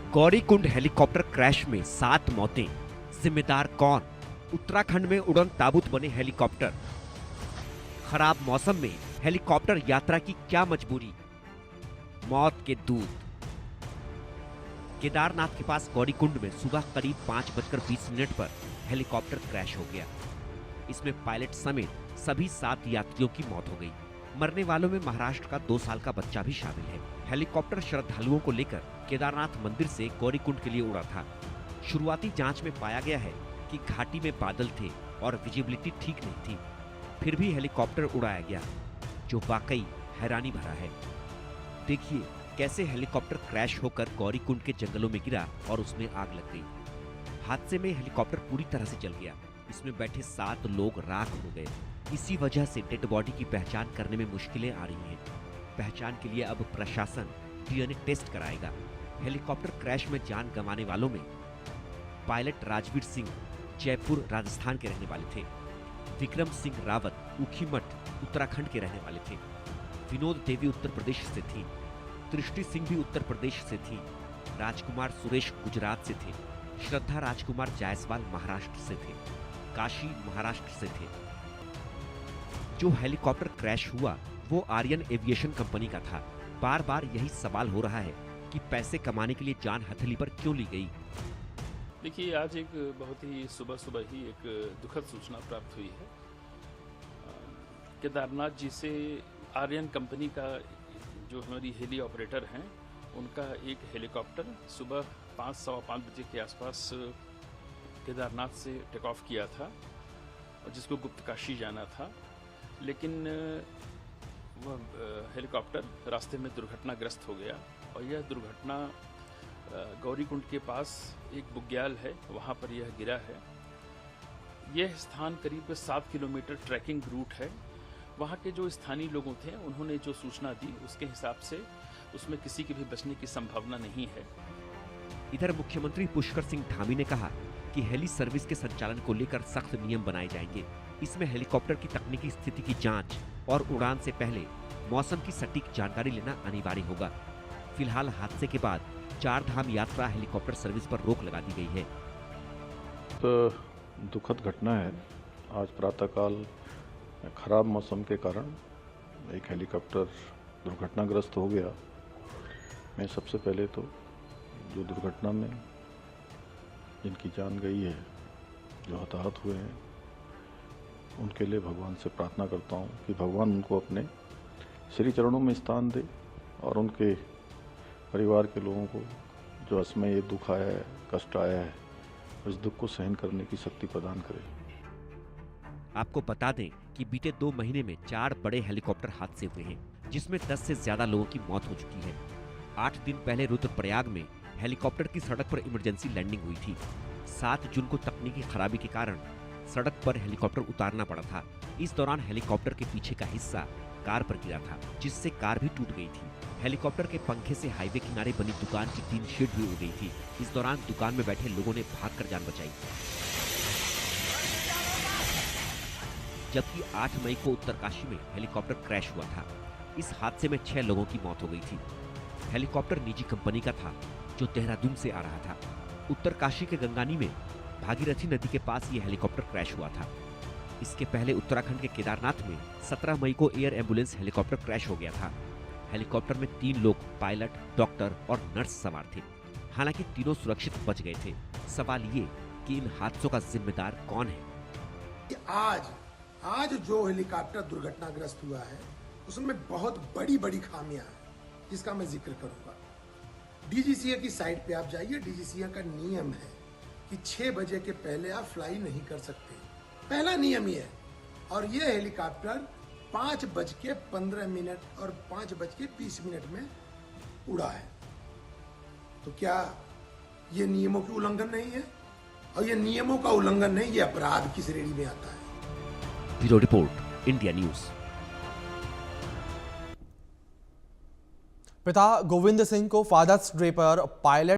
Gaurikund helicopter crash में 7 मौतें, जिम्मेदार कौन? उत्तराखंड में उड़न ताबूत बने हेलीकॉप्टर। खराब मौसम में हेलीकॉप्टर यात्रा की क्या मजबूरी? मौत के दूत। केदारनाथ के पास गौरीकुंड में सुबह करीब 5:20 पर हेलीकॉप्टर क्रैश हो गया। इसमें पायलट समेत सभी 7 यात्रियों की मौत हो गई। मरने वालों में महाराष्ट्र का 2 साल का बच्चा भी शामिल है। हेलीकॉप्टर श्रद्धालुओं को लेकर केदारनाथ मंदिर से गौरीकुंड के लिए उड़ा था। शुरुआती जांच में पाया गया है कि घाटी में बादल थे और विजिबिलिटी ठीक नहीं थी। फिर भी हेलीकॉप्टर उड़ाया गया, जो वाकई हैरानी भरा है। देखिए कैसे हेलीकॉप्टर क्रैश होकर गौरीकुंड के जंगलों में गिरा और उसमें आग लग गई। हादसे में हेलीकॉप्टर पूरी तरह से जल गया। इसमें बैठे 7 लोग राख हो गए। इसी वजह से डेड बॉडी की पहचान करने में मुश्किलें आ रही हैं। पहचान के लिए अब प्रशासन डीएनए टेस्ट कराएगा। हेलीकॉप्टर क्रैश में जान गंवाने वालों में पायलट राजवीर सिंह जयपुर राजस्थान के रहने वाले थे, विक्रम सिंह रावत ऊखीमठ उत्तराखंड के रहने वाले थे, विनोद देवी उत्तर प्रदेश से थी, दृष्टि सिंह भी उत्तर प्रदेश से थी, राजकुमार सुरेश गुजरात से थे, श्रद्धा राजकुमार जायसवाल महाराष्ट्र से थे, काशी महाराष्ट्र से थे। जो हेलीकॉप्टर क्रैश हुआ वो आर्यन एविएशन कंपनी का था। बार बार यही सवाल हो रहा है कि पैसे कमाने के लिए जान हथेली पर क्यों ली गई। देखिए, आज एक बहुत ही सुबह ही एक दुखद सूचना प्राप्त हुई है। केदारनाथ जी से आर्यन कंपनी का जो हमारी हेली ऑपरेटर हैं, उनका एक हेलीकॉप्टर सुबह 5-5:15 बजे के आसपास केदारनाथ से टेक ऑफ किया था, जिसको गुप्तकाशी जाना था। लेकिन वह हेलीकॉप्टर रास्ते में दुर्घटनाग्रस्त हो गया और यह दुर्घटना गौरीकुंड के पास एक बुग्याल है, वहाँ पर यह गिरा है। यह स्थान करीब 7 किलोमीटर ट्रैकिंग रूट है। वहाँ के जो स्थानीय लोगों थे, उन्होंने जो सूचना दी उसके हिसाब से उसमें किसी के भी बचने की संभावना नहीं है। इधर मुख्यमंत्री पुष्कर सिंह धामी ने कहा कि हेली सर्विस के संचालन को लेकर सख्त नियम बनाए जाएंगे। इसमें हेलीकॉप्टर की तकनीकी स्थिति की जांच और उड़ान से पहले मौसम की सटीक जानकारी लेना अनिवार्य होगा। फिलहाल हादसे के बाद 4 धाम यात्रा हेलीकॉप्टर सर्विस पर रोक लगा दी गई है। तो दुखद घटना है। आज प्रातःकाल खराब मौसम के कारण एक हेलीकॉप्टर दुर्घटनाग्रस्त हो गया। मैं सबसे पहले तो जो दुर्घटना में जिनकी जान गई है, जो हताहत हुए हैं, उनके लिए भगवान से प्रार्थना करता हूँ कि भगवान उनको अपने श्री चरणों में स्थान दे और उनके परिवार के लोगों को जो असमय ये दुख आया है, कष्ट आया है, उस दुख को सहन करने की शक्ति प्रदान करे। आपको बता दें कि बीते 2 महीने में 4 बड़े हेलीकॉप्टर हादसे हुए हैं, जिसमें 10 से ज्यादा लोगों की मौत हो चुकी है। 8 दिन पहले रुद्रप्रयाग में हेलीकॉप्टर की सड़क पर इमरजेंसी लैंडिंग हुई थी। 7 जून को तकनीकी खराबी के कारण सड़क पर हेलीकॉप्टर उतारना पड़ा था। इस दौरान हेलीकॉप्टर के पीछे का हिस्सा कार पर गिरा था, जिससे कार भी टूट गई थी। हेलीकॉप्टर के पंखे से हाईवे किनारे बनी दुकान की टीन शेड भी उड़ गई थी। इस दौरान दुकान में बैठे लोगों ने भागकर जान बचाई। जबकि 8 मई को उत्तरकाशी में हेलीकॉप्टर क्रैश हुआ था। इस हादसे में 6 लोगों की मौत हो गई थी। हेलीकॉप्टर निजी कंपनी का था, जो देहरादून से आ रहा था। उत्तरकाशी के गंगानी में भागीरथी नदी के पास ये हेलीकॉप्टर क्रैश हुआ था। इसके पहले उत्तराखंड के केदारनाथ में 17 मई को एयर एम्बुलेंस हेलीकॉप्टर क्रैश हो गया था। हेलीकॉप्टर में 3 लोग पायलट, डॉक्टर और नर्स सवार थे। हालांकि तीनों सुरक्षित बच गए थे। सवाल ये कि इन हादसों का जिम्मेदार कौन है? आज जो हेलीकॉप्टर दुर्घटनाग्रस्त हुआ है, उसमें बहुत बड़ी खामियां हैं, जिसका मैं जिक्र करूंगा। डीजीसीए की साइट पे आप जाइए। डीजीसीए का नियम है कि 6 बजे के पहले आप फ्लाई नहीं कर सकते। पहला नियम ही है। और ये हेलीकॉप्टर 5:15 और 5:20 में उड़ा है। तो क्या ये नियमों की उल्लंघन नहीं है? और ये नियमों का उल्लंघन नहीं, ये अपराध की श्रेणी में आता है। Bureau report, India news. पिता गोविंद सिंह को फादर्स डे पर पायलट